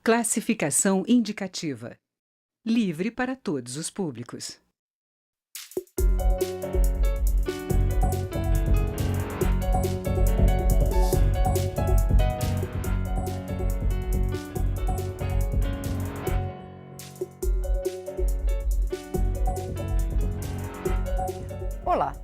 Classificação indicativa. Livre para todos os públicos. Olá!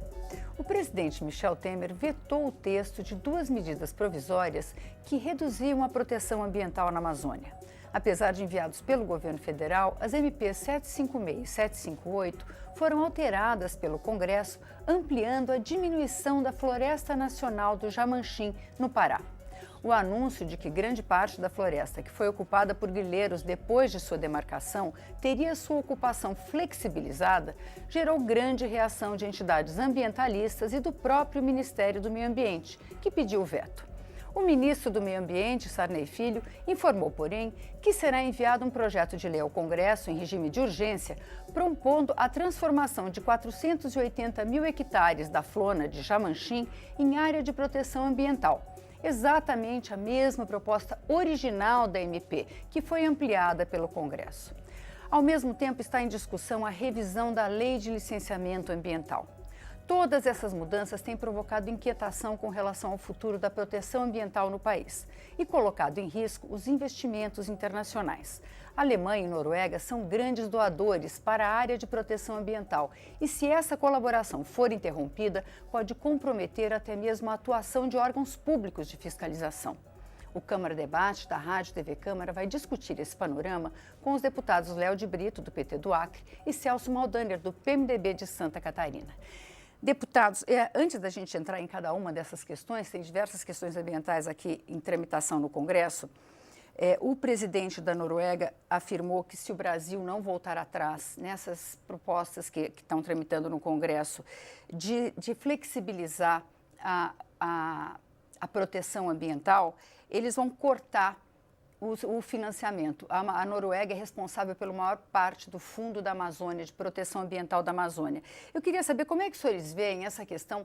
O presidente Michel Temer vetou o texto de duas medidas provisórias que reduziam a proteção ambiental na Amazônia. Apesar de enviados pelo governo federal, as MPs 756 e 758 foram alteradas pelo Congresso, ampliando a diminuição da Floresta Nacional do Jamanchim, no Pará. O anúncio de que grande parte da floresta que foi ocupada por grileiros depois de sua demarcação teria sua ocupação flexibilizada gerou grande reação de entidades ambientalistas e do próprio Ministério do Meio Ambiente, que pediu o veto. O ministro do Meio Ambiente, Sarney Filho, informou, porém, que será enviado um projeto de lei ao Congresso em regime de urgência, propondo a transformação de 480 mil hectares da flona de Jamanchim em área de proteção ambiental. Exatamente a mesma proposta original da MP, que foi ampliada pelo Congresso. Ao mesmo tempo, está em discussão a revisão da Lei de Licenciamento Ambiental. Todas essas mudanças têm provocado inquietação com relação ao futuro da proteção ambiental no país e colocado em risco os investimentos internacionais. A Alemanha e Noruega são grandes doadores para a área de proteção ambiental e, se essa colaboração for interrompida, pode comprometer até mesmo a atuação de órgãos públicos de fiscalização. O Câmara Debate da Rádio TV Câmara vai discutir esse panorama com os deputados Léo de Brito, do PT do Acre, e Celso Maldaner, do PMDB de Santa Catarina. Deputados, antes da gente entrar em cada uma dessas questões, tem diversas questões ambientais aqui em tramitação no Congresso. O presidente da Noruega afirmou que, se o Brasil não voltar atrás nessas propostas que estão tramitando no Congresso de flexibilizar a proteção ambiental, eles vão cortar o financiamento. A Noruega é responsável pela maior parte do Fundo da Amazônia, de proteção ambiental da Amazônia. Eu queria saber como é que os senhores veem essa questão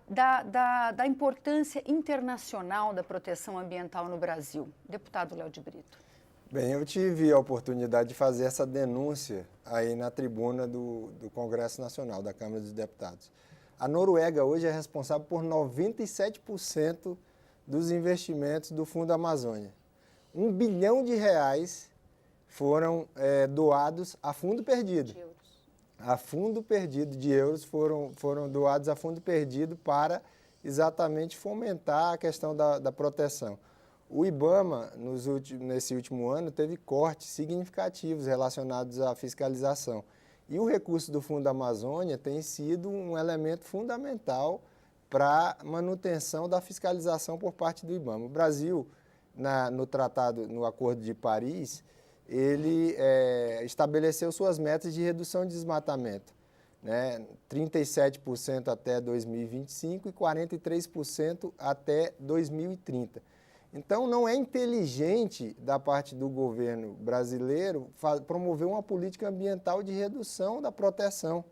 da importância internacional da proteção ambiental no Brasil. Deputado Léo de Brito. Bem, eu tive a oportunidade de fazer essa denúncia aí na tribuna do Congresso Nacional, da Câmara dos Deputados. A Noruega hoje é responsável por 97% dos investimentos do Fundo Amazônia. R$ 1 bilhão foram doados a fundo perdido. A fundo perdido de euros foram doados a fundo perdido para exatamente fomentar a questão da proteção. O IBAMA, nesse último ano, teve cortes significativos relacionados à fiscalização. E o recurso do Fundo Amazônia tem sido um elemento fundamental para a manutenção da fiscalização por parte do IBAMA. O Brasil, no Acordo de Paris, ele estabeleceu suas metas de redução de desmatamento, né? 37% até 2025 e 43% até 2030. Então, não é inteligente da parte do governo brasileiro promover uma política ambiental de redução da proteção,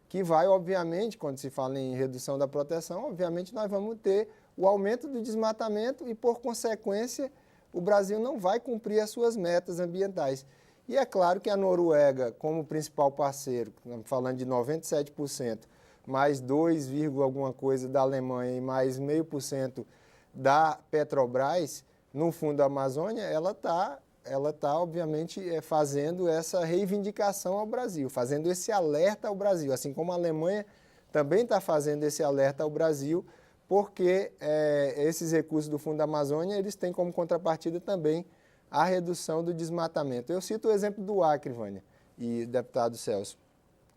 que vai, obviamente, quando se fala em redução da proteção, obviamente nós vamos ter o aumento do desmatamento e, por consequência, o Brasil não vai cumprir as suas metas ambientais. E é claro que a Noruega, como principal parceiro, falando de 97%, mais 2, alguma coisa da Alemanha e mais 0,5% da Petrobras, no Fundo da Amazônia, ela está, obviamente, fazendo essa reivindicação ao Brasil, fazendo esse alerta ao Brasil, assim como a Alemanha também está fazendo esse alerta ao Brasil, porque esses recursos do Fundo da Amazônia, eles têm como contrapartida também a redução do desmatamento. Eu cito o exemplo do Acre, Vânia, e deputado Celso.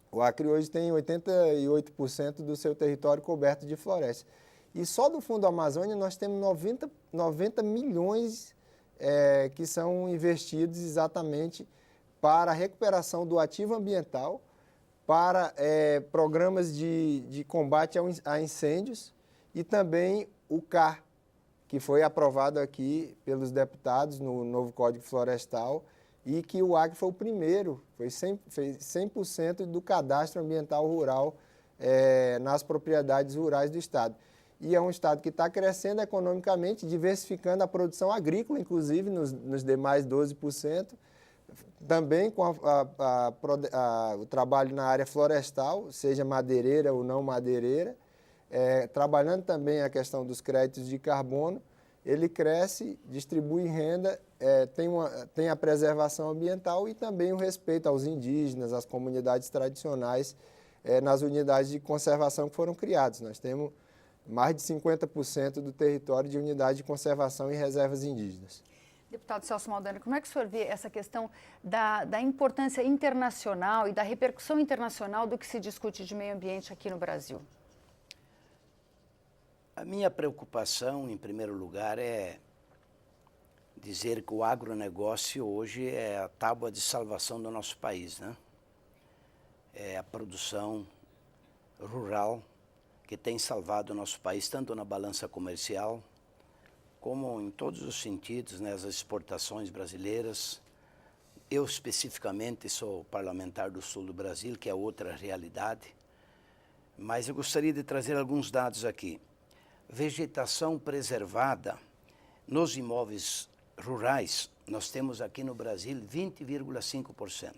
O Acre hoje tem 88% do seu território coberto de floresta. E só do Fundo da Amazônia nós temos 90 milhões que são investidos exatamente para a recuperação do ativo ambiental, para programas de combate a incêndios, e também o CAR, que foi aprovado aqui pelos deputados no novo Código Florestal, e que o Acre foi o primeiro, fez 100% do cadastro ambiental rural nas propriedades rurais do Estado. e é um estado que está crescendo economicamente, diversificando a produção agrícola, inclusive nos demais 12%, também com o trabalho na área florestal, seja madeireira ou não madeireira, trabalhando também a questão dos créditos de carbono. Ele cresce, distribui renda, tem a preservação ambiental e também o respeito aos indígenas, às comunidades tradicionais, nas unidades de conservação que foram criadas. Nós temos mais de 50% do território de unidade de conservação e reservas indígenas. Deputado Celso Maldani, como é que o senhor vê essa questão da importância internacional e da repercussão internacional do que se discute de meio ambiente aqui no Brasil? A minha preocupação, em primeiro lugar, é dizer que o agronegócio hoje é a tábua de salvação do nosso país, né? É a produção rural que tem salvado o nosso país, tanto na balança comercial, como em todos os sentidos, né, as exportações brasileiras. Eu, especificamente, sou parlamentar do sul do Brasil, que é outra realidade, mas eu gostaria de trazer alguns dados aqui. Vegetação preservada nos imóveis rurais, nós temos aqui no Brasil 20,5%.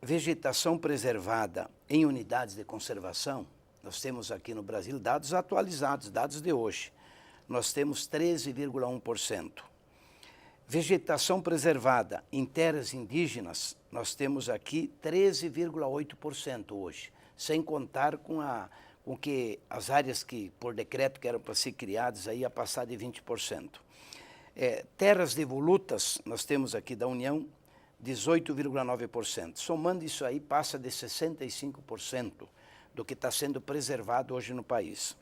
Vegetação preservada em unidades de conservação, nós temos aqui no Brasil dados atualizados, dados de hoje. Nós temos 13,1%. Vegetação preservada em terras indígenas, nós temos aqui 13,8% hoje, sem contar com que as áreas que, por decreto, que eram para ser criadas, aí ia passar de 20%. Terras devolutas, nós temos aqui da União, 18,9%. Somando isso aí, passa de 65% do que está sendo preservado hoje no país.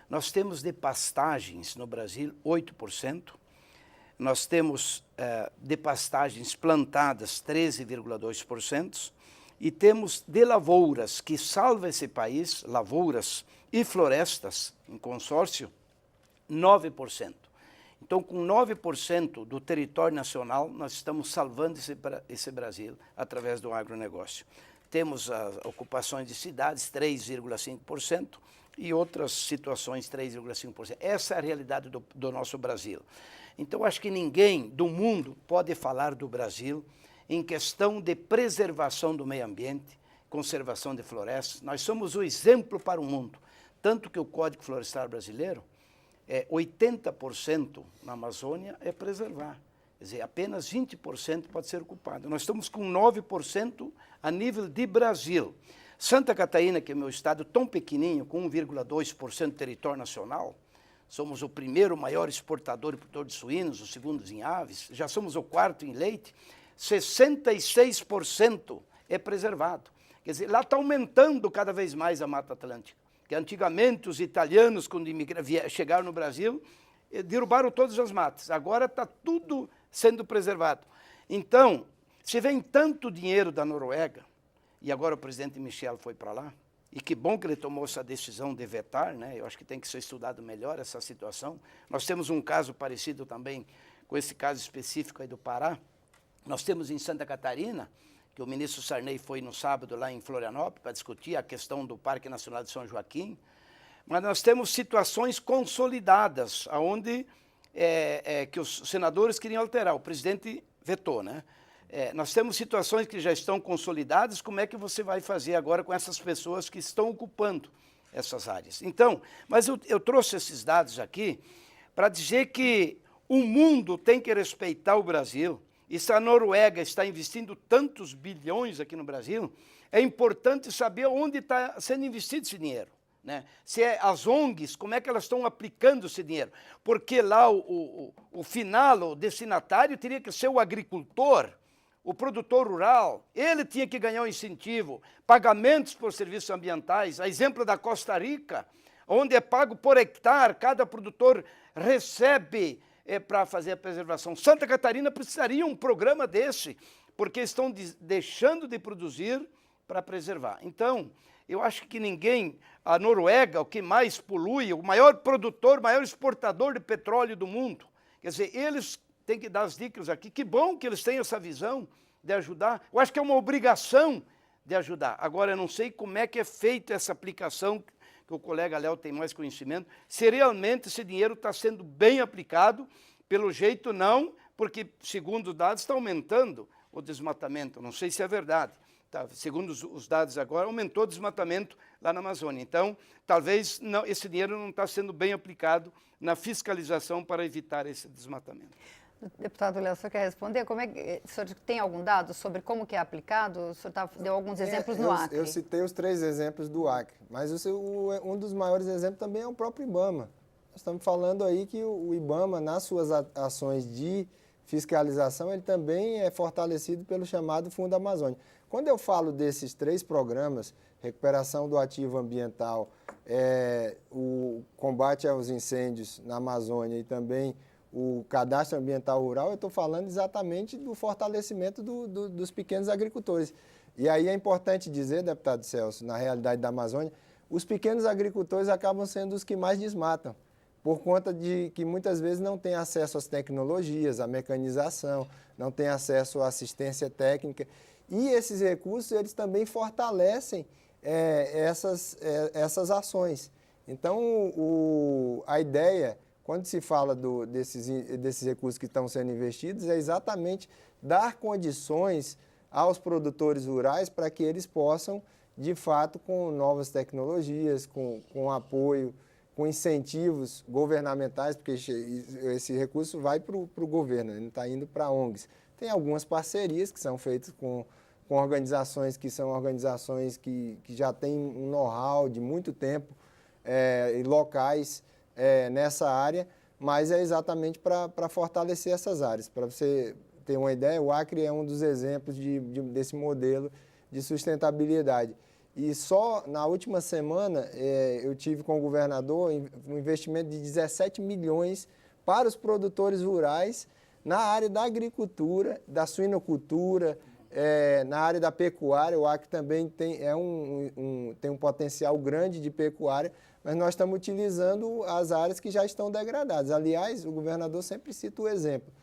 Nós temos de pastagens no Brasil 8%, nós temos de pastagens plantadas 13,2% e temos de lavouras, que salva esse país, lavouras e florestas em consórcio, 9%. Então, com 9% do território nacional, nós estamos salvando esse Brasil através do agronegócio. Temos as ocupações de cidades, 3,5%, e outras situações, 3,5%. Essa é a realidade do nosso Brasil. Então, acho que ninguém do mundo pode falar do Brasil em questão de preservação do meio ambiente, conservação de florestas. Nós somos o exemplo para o mundo. Tanto que o Código Florestal Brasileiro, 80% na Amazônia é preservar. Quer dizer, apenas 20% pode ser ocupado. Nós estamos com 9% a nível de Brasil. Santa Catarina, que é meu estado tão pequenininho, com 1,2% do território nacional, somos o primeiro maior exportador e produtor de suínos, o segundo em aves, já somos o quarto em leite, 66% é preservado. Quer dizer, lá está aumentando cada vez mais a Mata Atlântica. Que antigamente os italianos, quando chegaram no Brasil, derrubaram todas as matas. Agora está tudo sendo preservado. Então, se vem tanto dinheiro da Noruega, e agora o presidente Michel foi para lá, e que bom que ele tomou essa decisão de vetar, né? Eu acho que tem que ser estudado melhor essa situação. Nós temos um caso parecido também com esse caso específico aí do Pará. Nós temos em Santa Catarina, que o ministro Sarney foi no sábado lá em Florianópolis para discutir a questão do Parque Nacional de São Joaquim, mas nós temos situações consolidadas, onde que os senadores queriam alterar, o presidente vetou, né? Nós temos situações que já estão consolidadas, como é que você vai fazer agora com essas pessoas que estão ocupando essas áreas? Então, mas eu trouxe esses dados aqui para dizer que o mundo tem que respeitar o Brasil, e se a Noruega está investindo tantos bilhões aqui no Brasil, é importante saber onde está sendo investido esse dinheiro, né? Se é as ONGs, como é que elas estão aplicando esse dinheiro? Porque lá o final, o destinatário, teria que ser o agricultor, o produtor rural, ele tinha que ganhar um incentivo, pagamentos por serviços ambientais, a exemplo da Costa Rica, onde é pago por hectare, cada produtor recebe para fazer a preservação. Santa Catarina precisaria de um programa desse, porque estão deixando de produzir para preservar. Então, eu acho que ninguém, a Noruega, o que mais polui, o maior produtor, o maior exportador de petróleo do mundo, quer dizer, eles têm que dar as dicas aqui. Que bom que eles têm essa visão de ajudar. Eu acho que é uma obrigação de ajudar. Agora, eu não sei como é que é feita essa aplicação que o colega Léo tem mais conhecimento, se realmente esse dinheiro está sendo bem aplicado. Pelo jeito não, porque segundo os dados está aumentando o desmatamento, não sei se é verdade. Tá, segundo os dados agora, aumentou o desmatamento lá na Amazônia. Então, talvez não, esse dinheiro não está sendo bem aplicado na fiscalização para evitar esse desmatamento. Deputado Léo, o senhor quer responder? Como é que, o senhor tem algum dado sobre como que é aplicado? O senhor deu alguns exemplos no Acre. Eu citei os 3 exemplos do Acre, mas um dos maiores exemplos também é o próprio IBAMA. Nós estamos falando aí que o IBAMA, nas suas ações de fiscalização, ele também é fortalecido pelo chamado Fundo Amazônia. Quando eu falo desses 3 programas, recuperação do ativo ambiental, o combate aos incêndios na Amazônia e também o cadastro ambiental rural, eu estou falando exatamente do fortalecimento dos pequenos agricultores. E aí é importante dizer, deputado Celso, na realidade da Amazônia, os pequenos agricultores acabam sendo os que mais desmatam, por conta de que muitas vezes não têm acesso às tecnologias, à mecanização, não têm acesso à assistência técnica. E esses recursos, eles também fortalecem essas ações. Então, a ideia, quando se fala desses recursos que estão sendo investidos, é exatamente dar condições aos produtores rurais para que eles possam, de fato, com novas tecnologias, com apoio, com incentivos governamentais, porque esse recurso vai para o governo, ele não está indo para ONGs. Tem algumas parcerias que são feitas com organizações que são organizações que já têm um know-how de muito tempo e locais nessa área, mas é exatamente para fortalecer essas áreas. Para você ter uma ideia, o Acre é um dos exemplos desse modelo de sustentabilidade. E só na última semana eu tive com o governador um investimento de 17 milhões para os produtores rurais na área da agricultura, da suinocultura, na área da pecuária. O Acre também tem um potencial grande de pecuária, mas nós estamos utilizando as áreas que já estão degradadas. Aliás, o governador sempre cita o exemplo.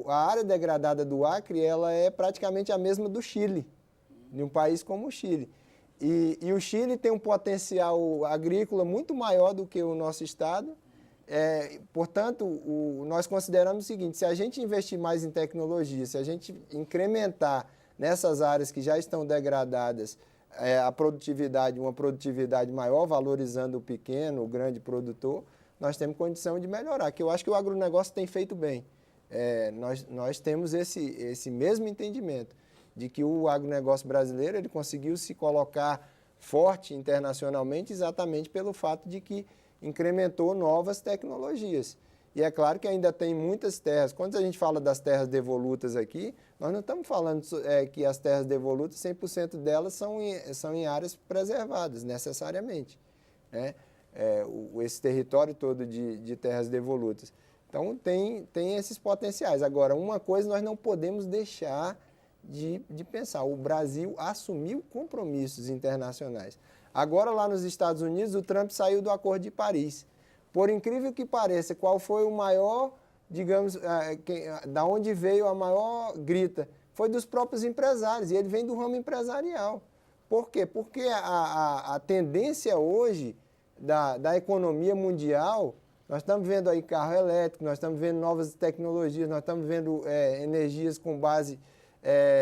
A área degradada do Acre ela é praticamente a mesma do Chile, de um país como o Chile. E o Chile tem um potencial agrícola muito maior do que o nosso estado. Portanto, nós consideramos o seguinte: se a gente investir mais em tecnologia, se a gente incrementar nessas áreas que já estão degradadas a produtividade, uma produtividade maior, valorizando o pequeno, o grande produtor, nós temos condição de melhorar, que eu acho que o agronegócio tem feito bem. Nós temos esse mesmo entendimento de que o agronegócio brasileiro ele conseguiu se colocar forte internacionalmente exatamente pelo fato de que incrementou novas tecnologias. E é claro que ainda tem muitas terras. Quando a gente fala das terras devolutas aqui, nós não estamos falando que as terras devolutas, 100% delas são em áreas preservadas, necessariamente, né? Esse território todo de terras devolutas. Então, tem esses potenciais. Agora, uma coisa nós não podemos deixar de pensar: o Brasil assumiu compromissos internacionais. Agora, lá nos Estados Unidos, o Trump saiu do Acordo de Paris. Por incrível que pareça, qual foi o maior, digamos, da onde veio a maior grita? Foi dos próprios empresários, e ele vem do ramo empresarial. Por quê? Porque a tendência hoje da economia mundial, nós estamos vendo aí carro elétrico, nós estamos vendo novas tecnologias, nós estamos vendo energias com base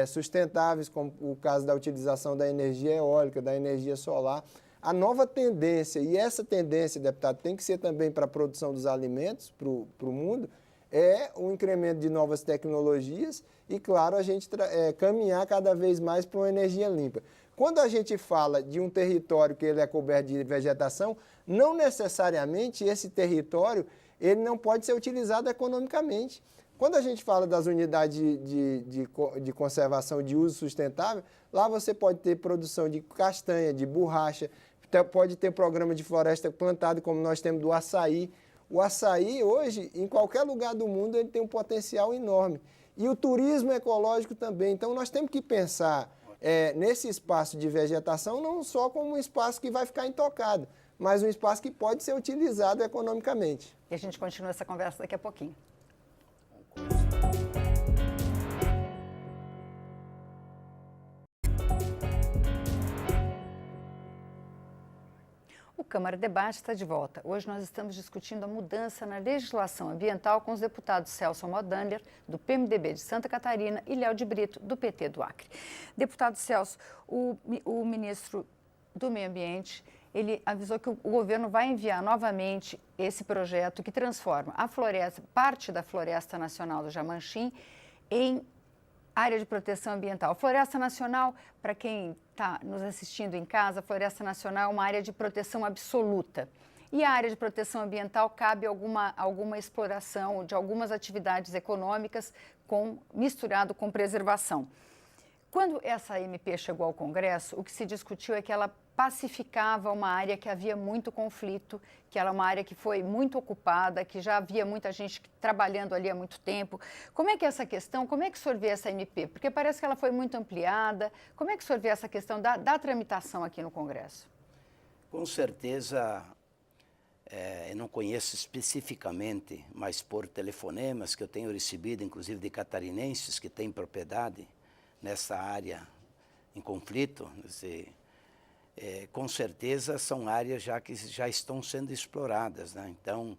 sustentáveis, como o caso da utilização da energia eólica, da energia solar. A nova tendência, e essa tendência, deputado, tem que ser também para a produção dos alimentos para o mundo, é o incremento de novas tecnologias e, claro, a gente caminhar cada vez mais para uma energia limpa. Quando a gente fala de um território que ele é coberto de vegetação, não necessariamente esse território ele não pode ser utilizado economicamente. Quando a gente fala das unidades de conservação de uso sustentável, lá você pode ter produção de castanha, de borracha, pode ter programa de floresta plantada, como nós temos do açaí. O açaí, hoje, em qualquer lugar do mundo, ele tem um potencial enorme. E o turismo ecológico também. Então, nós temos que pensar nesse espaço de vegetação não só como um espaço que vai ficar intocado, mas um espaço que pode ser utilizado economicamente. E a gente continua essa conversa daqui a pouquinho. O Câmara Debate está de volta. Hoje nós estamos discutindo a mudança na legislação ambiental com os deputados Celso Almodóvar, do PMDB de Santa Catarina, e Léo de Brito, do PT do Acre. Deputado Celso, o ministro do Meio Ambiente, ele avisou que o governo vai enviar novamente esse projeto que transforma a floresta, parte da Floresta Nacional do Jamanchim, em área de proteção ambiental. Floresta Nacional, para quem está nos assistindo em casa, a Floresta Nacional é uma área de proteção absoluta. E a área de proteção ambiental cabe alguma exploração de algumas atividades econômicas misturado com preservação. Quando essa MP chegou ao Congresso, o que se discutiu é que ela pacificava uma área que havia muito conflito, que era uma área que foi muito ocupada, que já havia muita gente trabalhando ali há muito tempo. Como é que é essa questão, como é que o senhor vê essa MP? Porque parece que ela foi muito ampliada. Como é que o senhor vê essa questão da tramitação aqui no Congresso? Com certeza, eu não conheço especificamente, mas por telefonemas que eu tenho recebido, inclusive de catarinenses que têm propriedade nessa área em conflito, quer dizer, com certeza são áreas que já estão sendo exploradas, né? Então,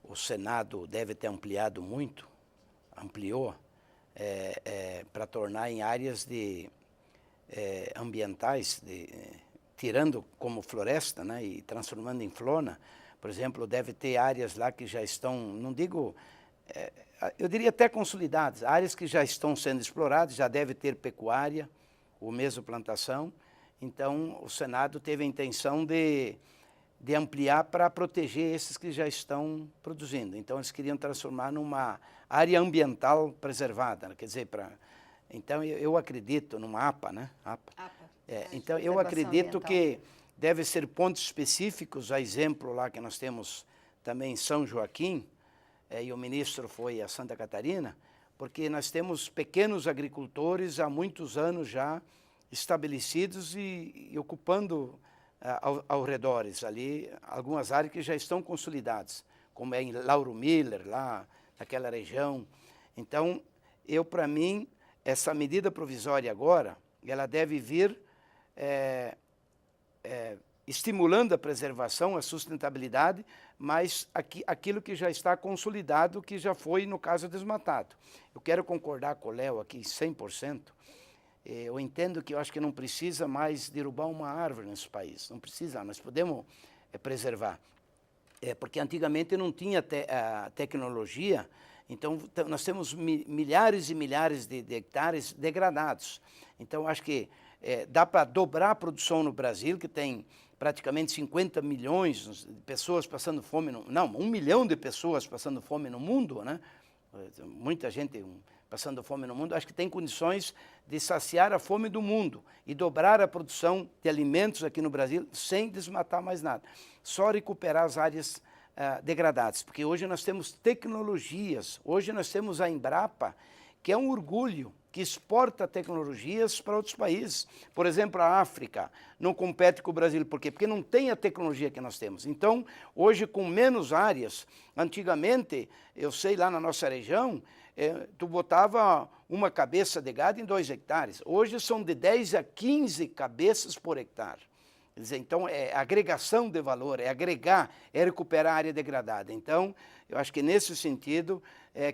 o Senado deve ter ampliou para tornar em áreas ambientais, tirando como floresta, né, e transformando em flora. Por exemplo, deve ter áreas lá que já estão, não digo, eu diria até consolidadas, áreas que já estão sendo exploradas, já deve ter pecuária, ou mesmo plantação. Então, o Senado teve a intenção de ampliar para proteger esses que já estão produzindo. Então, eles queriam transformar numa área ambiental preservada, quer dizer, então, eu acredito numa APA, né? APA. Então, eu acredito que deve ser pontos específicos, a exemplo lá que nós temos também em São Joaquim, e o ministro foi a Santa Catarina, porque nós temos pequenos agricultores há muitos anos já estabelecidos e ocupando ao redores ali algumas áreas que já estão consolidadas, como é em Lauro Miller, lá naquela região. Então, para mim, essa medida provisória agora, ela deve vir estimulando a preservação, a sustentabilidade, mas aquilo que já está consolidado, que já foi, no caso, desmatado. Eu quero concordar com o Léo aqui 100%. Eu entendo que eu acho que não precisa mais derrubar uma árvore nesse país, não precisa, nós podemos preservar. Porque antigamente não tinha tecnologia, então nós temos milhares e milhares de hectares degradados. Então acho que dá para dobrar a produção no Brasil, que tem praticamente 50 milhões de pessoas passando fome, 1 milhão de pessoas passando fome no mundo, né? Muita gente passando fome no mundo, acho que tem condições de saciar a fome do mundo e dobrar a produção de alimentos aqui no Brasil sem desmatar mais nada. Só recuperar as áreas degradadas, porque hoje nós temos tecnologias, hoje nós temos a Embrapa, que é um orgulho, que exporta tecnologias para outros países. Por exemplo, a África não compete com o Brasil. Por quê? Porque não tem a tecnologia que nós temos. Então, hoje, com menos áreas, antigamente, eu sei lá na nossa região, tu botava uma cabeça de gado em 2 hectares. Hoje são de 10 a 15 cabeças por hectare. Quer dizer, então, é agregação de valor, é agregar, é recuperar a área degradada. Então, eu acho que nesse sentido,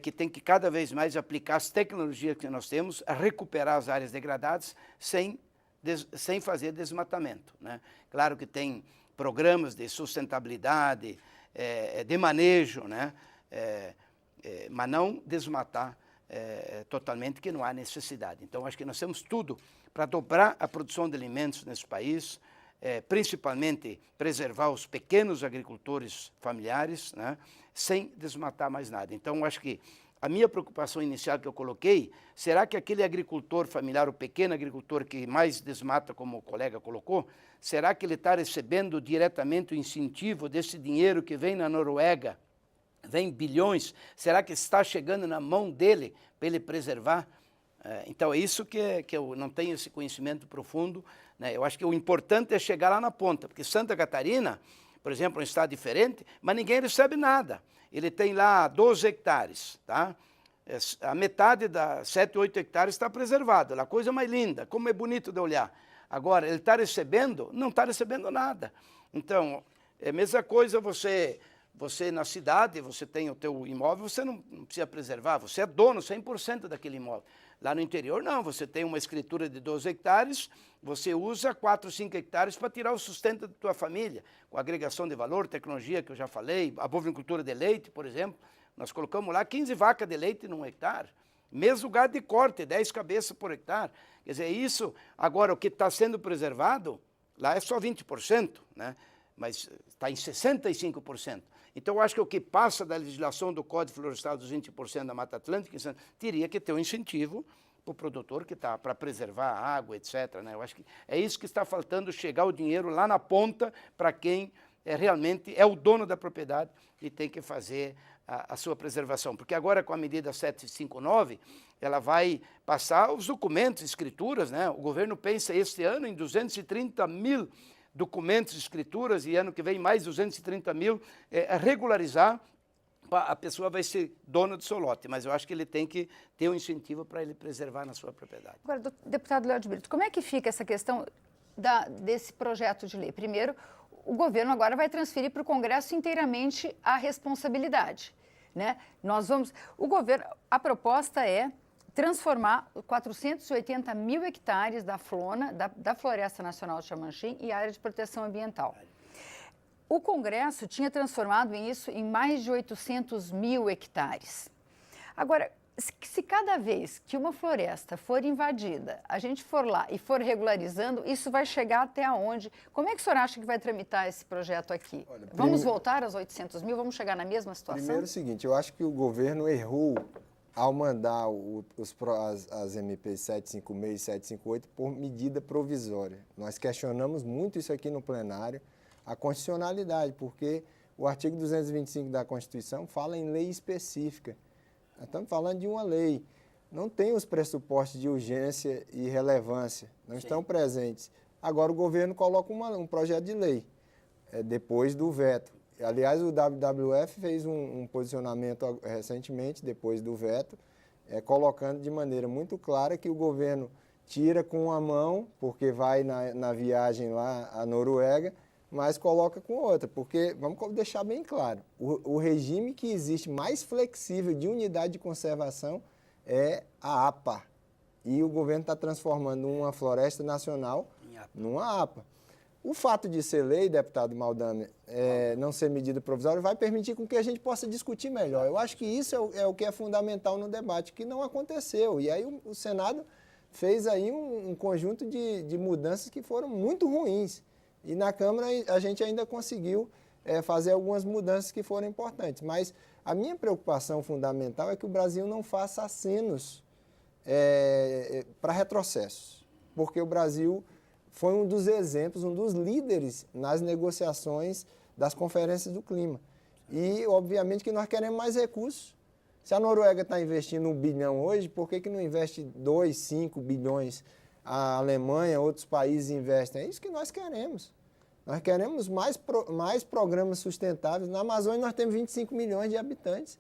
que tem que cada vez mais aplicar as tecnologias que nós temos, a recuperar as áreas degradadas sem fazer desmatamento, né? Claro que tem programas de sustentabilidade, de manejo, né? Mas não desmatar totalmente, que não há necessidade. Então, acho que nós temos tudo para dobrar a produção de alimentos nesse país, principalmente preservar os pequenos agricultores familiares, né, sem desmatar mais nada. Então, acho que a minha preocupação inicial que eu coloquei, será que aquele agricultor familiar, o pequeno agricultor que mais desmata, como o colega colocou, será que ele está recebendo diretamente o incentivo desse dinheiro que vem na Noruega, vem bilhões, será que está chegando na mão dele para ele preservar? Então, é isso que eu não tenho esse conhecimento profundo, né? Eu acho que o importante é chegar lá na ponta, porque Santa Catarina, por exemplo, é um estado diferente, mas ninguém recebe nada. Ele tem lá 12 hectares, tá? A metade da 7, 8 hectares está preservado, a coisa mais linda, como é bonito de olhar. Agora, ele está recebendo? Não está recebendo nada. Então, É a mesma coisa você na cidade, você tem o teu imóvel, você não precisa preservar, você é dono 100% daquele imóvel. Lá no interior, não, você tem uma escritura de 12 hectares, você usa 4, 5 hectares para tirar o sustento da tua família, com agregação de valor, tecnologia que eu já falei, a bovinicultura de leite, por exemplo, nós colocamos lá 15 vacas de leite num hectare, mesmo gado de corte, 10 cabeças por hectare. Quer dizer, isso, agora o que está sendo preservado, lá é só 20%, né? Mas está em 65%. Então, eu acho que o que passa da legislação do Código Florestal dos 20% da Mata Atlântica, teria que ter um incentivo para o produtor que está para preservar a água, etc. Né? Eu acho que é isso que está faltando, chegar o dinheiro lá na ponta para quem realmente é o dono da propriedade e tem que fazer a sua preservação. Porque agora, com a medida 759, ela vai passar os documentos, escrituras, né? O governo pensa este ano em 230 mil documentos, escrituras, e ano que vem mais 230 mil, regularizar, a pessoa vai ser dona do seu lote, mas eu acho que ele tem que ter um incentivo para ele preservar na sua propriedade. Agora, deputado Léo de Brito, como é que fica essa questão desse projeto de lei? Primeiro, o governo agora vai transferir para o Congresso inteiramente a responsabilidade, né? A proposta é transformar 480 mil hectares da FLONA, da Floresta Nacional de Xamanchim, em área de proteção ambiental. O Congresso tinha transformado isso em mais de 800 mil hectares. Agora, se cada vez que uma floresta for invadida, a gente for lá e for regularizando, isso vai chegar até onde? Como é que o senhor acha que vai tramitar esse projeto aqui? Olha, vamos voltar aos 800 mil? Vamos chegar na mesma situação? Primeiro é o seguinte, eu acho que o governo errou ao mandar as MPs 756 e 758 por medida provisória. Nós questionamos muito isso aqui no plenário, a constitucionalidade, porque o artigo 225 da Constituição fala em lei específica. Nós estamos falando de uma lei. Não tem os pressupostos de urgência e relevância, não estão presentes. Agora o governo coloca um projeto de lei, depois do veto. Aliás, o WWF fez um posicionamento recentemente, depois do veto, colocando de maneira muito clara que o governo tira com uma mão, porque vai na viagem lá à Noruega, mas coloca com outra, porque, vamos deixar bem claro, o regime que existe mais flexível de unidade de conservação é a APA. E o governo está transformando uma floresta nacional numa APA. O fato de ser lei, deputado Maldame, não ser medida provisória, vai permitir com que a gente possa discutir melhor. Eu acho que isso é o que é fundamental no debate, que não aconteceu. E aí o Senado fez aí um conjunto de mudanças que foram muito ruins. E na Câmara a gente ainda conseguiu fazer algumas mudanças que foram importantes. Mas a minha preocupação fundamental é que o Brasil não faça acenos para retrocessos. Porque o Brasil foi um dos exemplos, um dos líderes nas negociações das conferências do clima. E, obviamente, que nós queremos mais recursos. Se a Noruega está investindo 1 bilhão hoje, por que não investe 2, 5 bilhões? A Alemanha, outros países investem. É isso que nós queremos. Nós queremos mais programas sustentáveis. Na Amazônia nós temos 25 milhões de habitantes.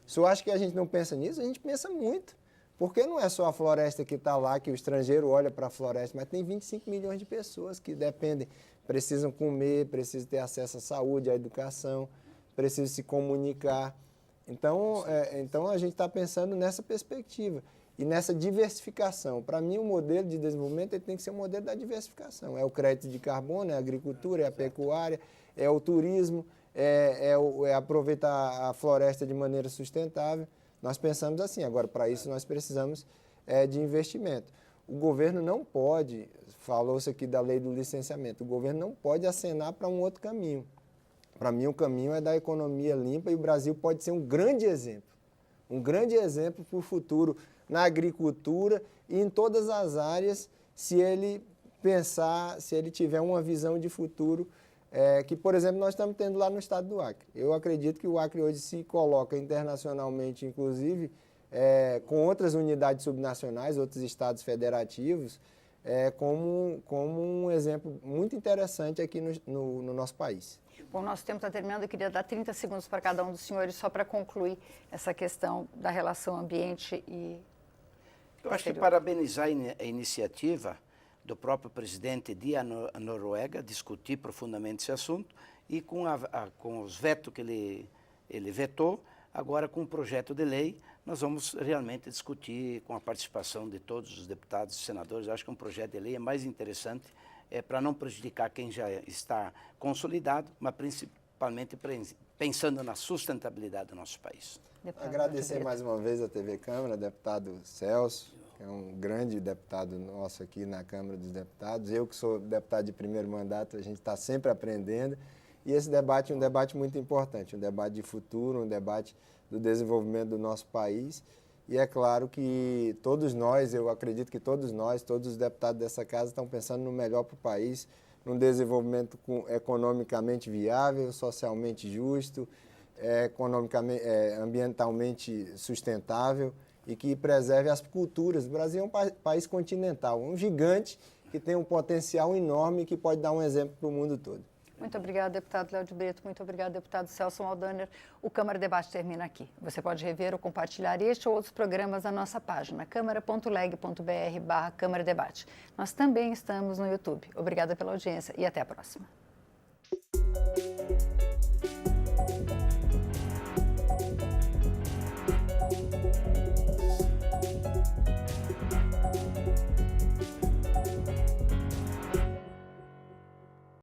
Se eu acho que a gente não pensa nisso, a gente pensa muito. Porque não é só a floresta que está lá, que o estrangeiro olha para a floresta, mas tem 25 milhões de pessoas que dependem, precisam comer, precisam ter acesso à saúde, à educação, precisam se comunicar. Então a gente está pensando nessa perspectiva e nessa diversificação. Para mim, o modelo de desenvolvimento ele tem que ser um modelo da diversificação. É o crédito de carbono, é a agricultura, é a pecuária, é o turismo, é aproveitar a floresta de maneira sustentável. Nós pensamos assim, agora para isso nós precisamos de investimento. O governo não pode, falou-se aqui da lei do licenciamento, o governo não pode acenar para um outro caminho. Para mim o caminho é da economia limpa e o Brasil pode ser um grande exemplo para o futuro na agricultura e em todas as áreas, se ele pensar, se ele tiver uma visão de futuro, que, por exemplo, nós estamos tendo lá no estado do Acre. Eu acredito que o Acre hoje se coloca internacionalmente, inclusive, com outras unidades subnacionais, outros estados federativos, como um exemplo muito interessante aqui no nosso país. Bom, nosso tempo está terminando, eu queria dar 30 segundos para cada um dos senhores, só para concluir essa questão da relação ambiente e... Eu acho que parabenizar a iniciativa do próprio presidente de a Noruega, discutir profundamente esse assunto, e com os vetos que ele vetou, agora com o projeto de lei, nós vamos realmente discutir com a participação de todos os deputados e senadores. Eu acho que um projeto de lei é mais interessante para não prejudicar quem já está consolidado, mas principalmente pensando na sustentabilidade do nosso país. Agradecer mais uma vez a TV Câmara, deputado Celso, que é um grande deputado nosso aqui na Câmara dos Deputados. Eu que sou deputado de primeiro mandato, a gente está sempre aprendendo. E esse debate é um debate muito importante, um debate de futuro, um debate do desenvolvimento do nosso país. E é claro que todos nós, eu acredito que todos nós, todos os deputados dessa casa estão pensando no melhor para o país, num desenvolvimento economicamente viável, socialmente justo, economicamente, ambientalmente sustentável e que preserve as culturas. O Brasil é um país continental, um gigante que tem um potencial enorme e que pode dar um exemplo para o mundo todo. Muito obrigada, deputado Léo de Brito. Muito obrigada, deputado Celso Maldaner. O Câmara Debate termina aqui. Você pode rever ou compartilhar este ou outros programas na nossa página, câmara.leg.br/Câmara Debate. Nós também estamos no YouTube. Obrigada pela audiência e até a próxima.